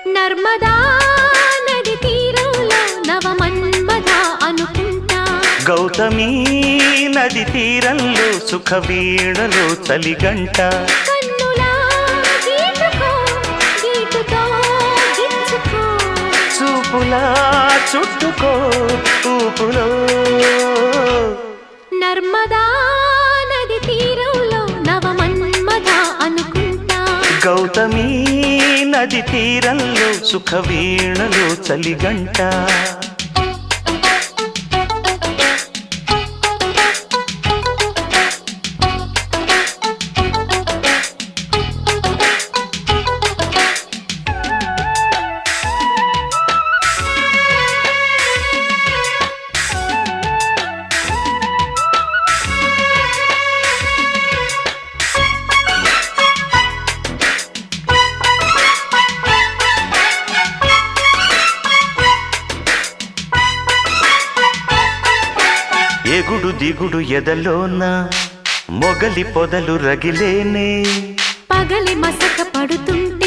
నర్మదా నది తీరంలో నవమన్మథ అనుకుంటా గౌతమి నది తీరంలో సుఖ వీణలో చలిగంట కన్నులా గీటుకో గీటుతో గిచ్చుకో చూపులా చుట్టుకో ఊపులో నర్మదా నది తీరంలో నవమన్మథ అనుకుంటా గౌతమి నది తీరంలో సుఖ వీణలో చలిగంట ఎగుడు దిగుడు ఎదలోన మొగలి పొదలు రగిలేనే పగలి మసక పడుతుంటే